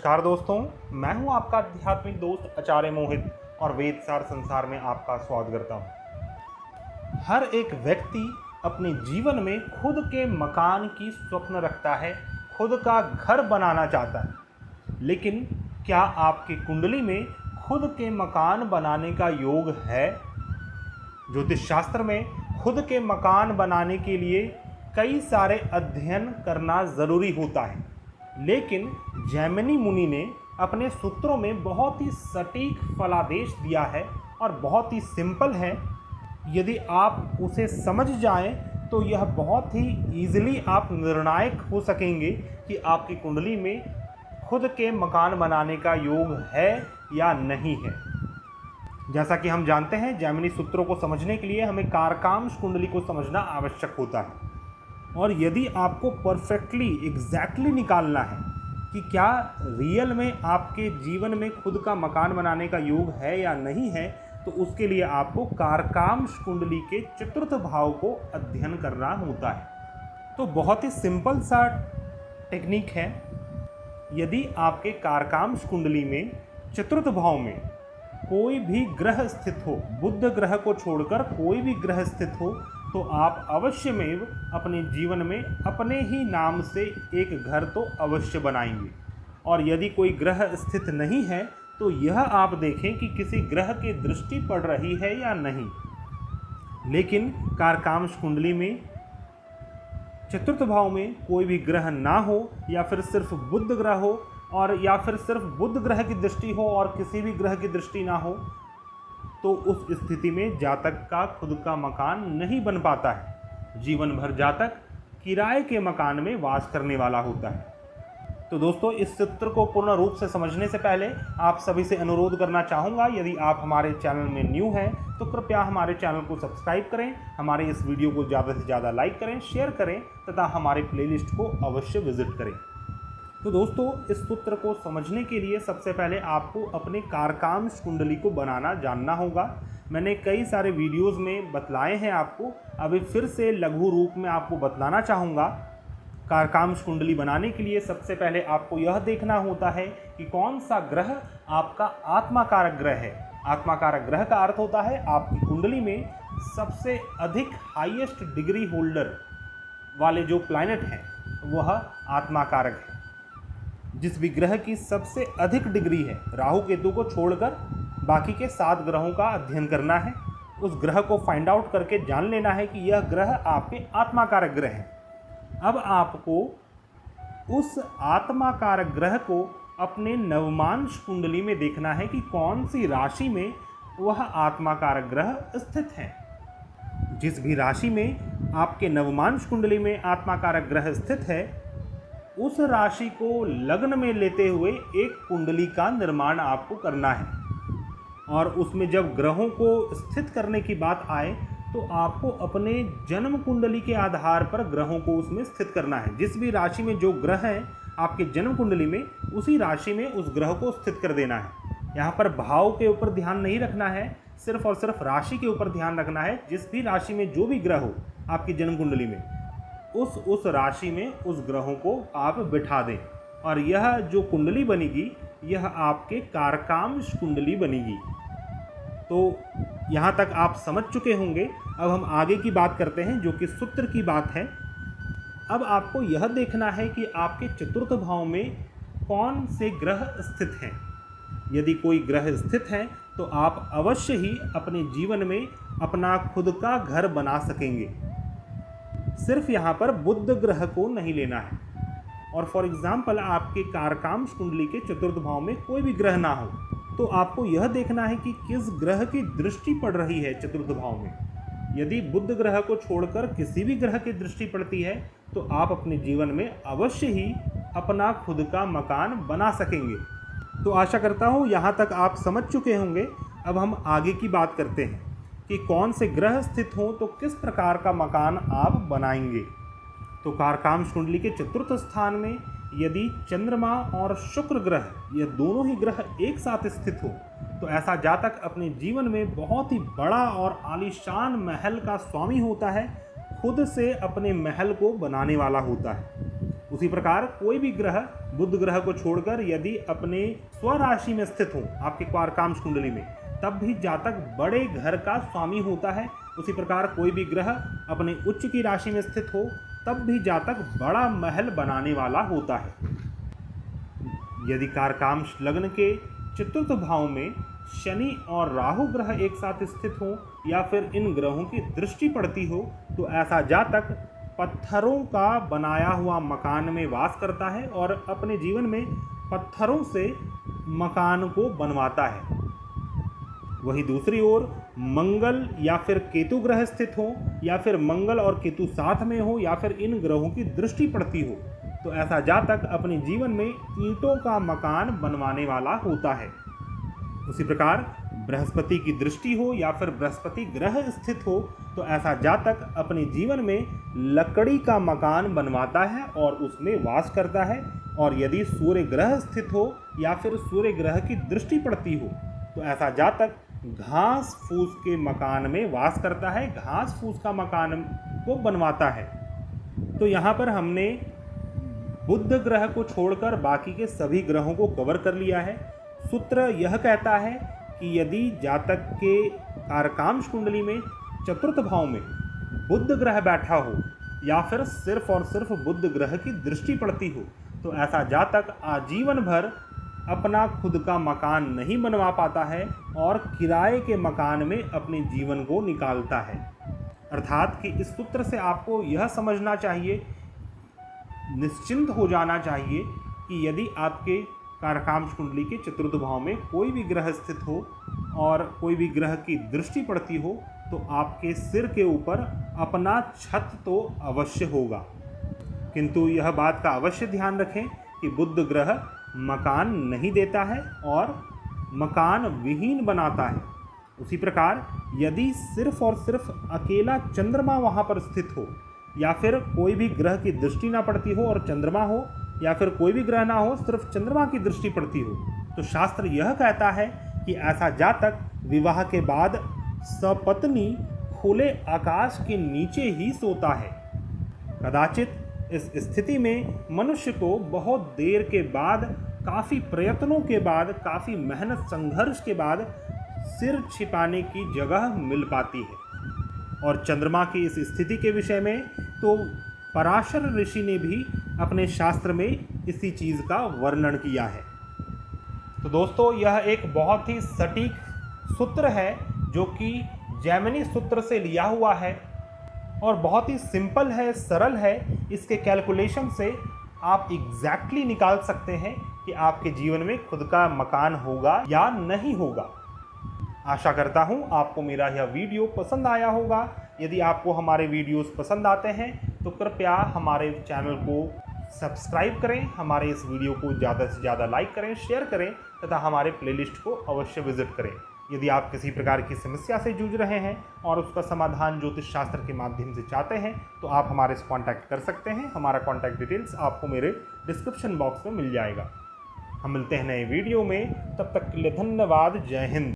नमस्कार दोस्तों, मैं हूं आपका आध्यात्मिक दोस्त आचार्य मोहित और वेदसार संसार में आपका स्वागत करता हूं। हर एक व्यक्ति अपने जीवन में खुद के मकान की स्वप्न रखता है, खुद का घर बनाना चाहता है। लेकिन क्या आपकी कुंडली में खुद के मकान बनाने का योग है? ज्योतिष शास्त्र में खुद के मकान बनाने के लिए कई सारे अध्ययन करना ज़रूरी होता है, लेकिन जैमिनी मुनि ने अपने सूत्रों में बहुत ही सटीक फलादेश दिया है और बहुत ही सिंपल है। यदि आप उसे समझ जाएं तो यह बहुत ही ईजिली आप निर्णायक हो सकेंगे कि आपकी कुंडली में खुद के मकान बनाने का योग है या नहीं है। जैसा कि हम जानते हैं, जैमिनी सूत्रों को समझने के लिए हमें कारकांश कुंडली को समझना आवश्यक होता है। और यदि आपको परफेक्टली एग्जैक्टली निकालना है कि क्या रियल में आपके जीवन में खुद का मकान बनाने का योग है या नहीं है, तो उसके लिए आपको कारकांश कुंडली के चतुर्थ भाव को अध्ययन करना होता है। तो बहुत ही सिंपल सा टेक्निक है। यदि आपके कारकांश कुंडली में चतुर्थ भाव में कोई भी ग्रह स्थित हो, बुध ग्रह को छोड़कर कोई भी ग्रह स्थित हो, तो आप अवश्यमेव अपने जीवन में अपने ही नाम से एक घर तो अवश्य बनाएंगे। और यदि कोई ग्रह स्थित नहीं है तो यह आप देखें कि किसी ग्रह की दृष्टि पड़ रही है या नहीं। लेकिन कारकांश कुंडली में चतुर्थ भाव में कोई भी ग्रह ना हो या फिर सिर्फ बुध ग्रह हो और या फिर सिर्फ बुध ग्रह की दृष्टि हो और किसी भी ग्रह की दृष्टि ना हो, तो उस स्थिति में जातक का खुद का मकान नहीं बन पाता है। जीवन भर जातक किराए के मकान में वास करने वाला होता है। तो दोस्तों, इस सूत्र को पूर्ण रूप से समझने से पहले आप सभी से अनुरोध करना चाहूँगा, यदि आप हमारे चैनल में न्यू हैं तो कृपया हमारे चैनल को सब्सक्राइब करें, हमारे इस वीडियो को ज़्यादा से ज़्यादा लाइक करें, शेयर करें तथा हमारे प्लेलिस्ट को अवश्य विजिट करें। तो दोस्तों, इस सूत्र को समझने के लिए सबसे पहले आपको अपने कारकांश कुंडली को बनाना जानना होगा। मैंने कई सारे वीडियोस में बतलाए हैं आपको, अभी फिर से लघु रूप में आपको बतलाना चाहूँगा। कारकांश कुंडली बनाने के लिए सबसे पहले आपको यह देखना होता है कि कौन सा ग्रह आपका आत्माकारक ग्रह है। आत्माकारक ग्रह का अर्थ होता है आपकी कुंडली में सबसे अधिक हाईएस्ट डिग्री होल्डर वाले जो प्लैनेट हैं वह आत्माकारक है। जिस भी ग्रह की सबसे अधिक डिग्री है, राहु केतु को छोड़कर बाकी के 7 ग्रहों का अध्ययन करना है। उस ग्रह को फाइंड आउट करके जान लेना है कि यह ग्रह आपके आत्माकारक ग्रह है। अब आपको उस आत्माकारक ग्रह को अपने नवमांश कुंडली में देखना है कि कौन सी राशि में वह आत्माकारक ग्रह स्थित है। जिस भी राशि में आपके नवमांश कुंडली में आत्माकारक ग्रह स्थित है, उस राशि को लग्न में लेते हुए एक कुंडली का निर्माण आपको करना है। और उसमें जब ग्रहों को स्थित करने की बात आए तो आपको अपने जन्म कुंडली के आधार पर ग्रहों को उसमें स्थित करना है। जिस भी राशि में जो ग्रह हैं आपके जन्म कुंडली में, उसी राशि में उस ग्रह को स्थित कर देना है। यहाँ पर भाव के ऊपर ध्यान नहीं रखना है, सिर्फ और सिर्फ राशि के ऊपर ध्यान रखना है। जिस भी राशि में जो भी ग्रह हो आपकी जन्म कुंडली में, उस राशि में उस ग्रहों को आप बिठा दें और यह जो कुंडली बनेगी यह आपके कारकांश कुंडली बनेगी। तो यहाँ तक आप समझ चुके होंगे। अब हम आगे की बात करते हैं, जो कि सूत्र की बात है। अब आपको यह देखना है कि आपके चतुर्थ भाव में कौन से ग्रह स्थित हैं। यदि कोई ग्रह स्थित है तो आप अवश्य ही अपने जीवन में अपना खुद का घर बना सकेंगे। सिर्फ यहाँ पर बुध ग्रह को नहीं लेना है। और फॉर एग्जाम्पल आपके कारकांश कुंडली के चतुर्थ भाव में कोई भी ग्रह ना हो, तो आपको यह देखना है कि किस ग्रह की दृष्टि पड़ रही है चतुर्थ भाव में। यदि बुध ग्रह को छोड़कर किसी भी ग्रह की दृष्टि पड़ती है तो आप अपने जीवन में अवश्य ही अपना खुद का मकान बना सकेंगे। तो आशा करता हूँ यहाँ तक आप समझ चुके होंगे। अब हम आगे की बात करते हैं कि कौन से ग्रह स्थित हों तो किस प्रकार का मकान आप बनाएंगे। तो कारकांश कुंडली के चतुर्थ स्थान में यदि चंद्रमा और शुक्र ग्रह, ये दोनों ही ग्रह एक साथ स्थित हो, तो ऐसा जातक अपने जीवन में बहुत ही बड़ा और आलीशान महल का स्वामी होता है, खुद से अपने महल को बनाने वाला होता है। उसी प्रकार कोई भी ग्रह बुध ग्रह को छोड़कर यदि अपने स्वराशि में स्थित हो आपके कारकांश कुंडली में, तब भी जातक बड़े घर का स्वामी होता है। उसी प्रकार कोई भी ग्रह अपने उच्च की राशि में स्थित हो तब भी जातक बड़ा महल बनाने वाला होता है। यदि कारकांश लग्न के चतुर्थ भाव में शनि और राहु ग्रह एक साथ स्थित हो या फिर इन ग्रहों की दृष्टि पड़ती हो तो ऐसा जातक पत्थरों का बनाया हुआ मकान में वास करता है और अपने जीवन में पत्थरों से मकान को बनवाता है। वहीं दूसरी ओर मंगल या फिर केतु ग्रह स्थित हो या फिर मंगल और केतु साथ में हो या फिर इन ग्रहों की दृष्टि पड़ती हो तो ऐसा जातक अपने जीवन में ईंटों का मकान बनवाने वाला होता है। उसी प्रकार बृहस्पति की दृष्टि हो या फिर बृहस्पति ग्रह स्थित हो तो ऐसा जातक अपने जीवन में लकड़ी का मकान बनवाता है और उसमें वास करता है। और यदि सूर्य ग्रह स्थित हो या फिर सूर्य ग्रह की दृष्टि पड़ती हो तो ऐसा जातक घास फूस के मकान में वास करता है, घास फूस का मकान को बनवाता है। तो यहाँ पर हमने बुध ग्रह को छोड़कर बाकी के सभी ग्रहों को कवर कर लिया है। सूत्र यह कहता है कि यदि जातक के कारकांश कुंडली में चतुर्थ भाव में बुध ग्रह बैठा हो या फिर सिर्फ और सिर्फ बुध ग्रह की दृष्टि पड़ती हो तो ऐसा जातक आजीवन भर अपना खुद का मकान नहीं बनवा पाता है और किराए के मकान में अपने जीवन को निकालता है। अर्थात कि इस सूत्र से आपको यह समझना चाहिए, निश्चिंत हो जाना चाहिए कि यदि आपके कारकांश कुंडली के चतुर्थ भाव में कोई भी ग्रह स्थित हो और कोई भी ग्रह की दृष्टि पड़ती हो तो आपके सिर के ऊपर अपना छत तो अवश्य होगा। किंतु यह बात का अवश्य ध्यान रखें कि बुध ग्रह मकान नहीं देता है और मकान विहीन बनाता है। उसी प्रकार यदि सिर्फ और सिर्फ अकेला चंद्रमा वहाँ पर स्थित हो या फिर कोई भी ग्रह की दृष्टि ना पड़ती हो और चंद्रमा हो या फिर कोई भी ग्रह ना हो, सिर्फ चंद्रमा की दृष्टि पड़ती हो तो शास्त्र यह कहता है कि ऐसा जातक विवाह के बाद सपत्नी खुले आकाश के नीचे ही सोता है। कदाचित इस स्थिति में मनुष्य को बहुत देर के बाद, काफ़ी प्रयत्नों के बाद, काफ़ी मेहनत संघर्ष के बाद सिर छिपाने की जगह मिल पाती है। और चंद्रमा की इस स्थिति के विषय में तो पराशर ऋषि ने भी अपने शास्त्र में इसी चीज़ का वर्णन किया है। तो दोस्तों यह एक बहुत ही सटीक सूत्र है जो कि जैमिनी सूत्र से लिया हुआ है और बहुत ही सिंपल है, सरल है। इसके कैलकुलेशन से आप एग्जैक्टली निकाल सकते हैं कि आपके जीवन में खुद का मकान होगा या नहीं होगा। आशा करता हूँ आपको मेरा यह वीडियो पसंद आया होगा। यदि आपको हमारे वीडियोस पसंद आते हैं तो कृपया हमारे चैनल को सब्सक्राइब करें, हमारे इस वीडियो को ज़्यादा से ज़्यादा लाइक करें, शेयर करें तथा हमारे प्लेलिस्ट को अवश्य विजिट करें। यदि आप किसी प्रकार की समस्या से जूझ रहे हैं और उसका समाधान ज्योतिष शास्त्र के माध्यम से चाहते हैं तो आप हमारे से कांटेक्ट कर सकते हैं। हमारा कांटेक्ट डिटेल्स आपको मेरे डिस्क्रिप्शन बॉक्स में मिल जाएगा। हम मिलते हैं नए वीडियो में, तब तक के लिए धन्यवाद। जय हिंद।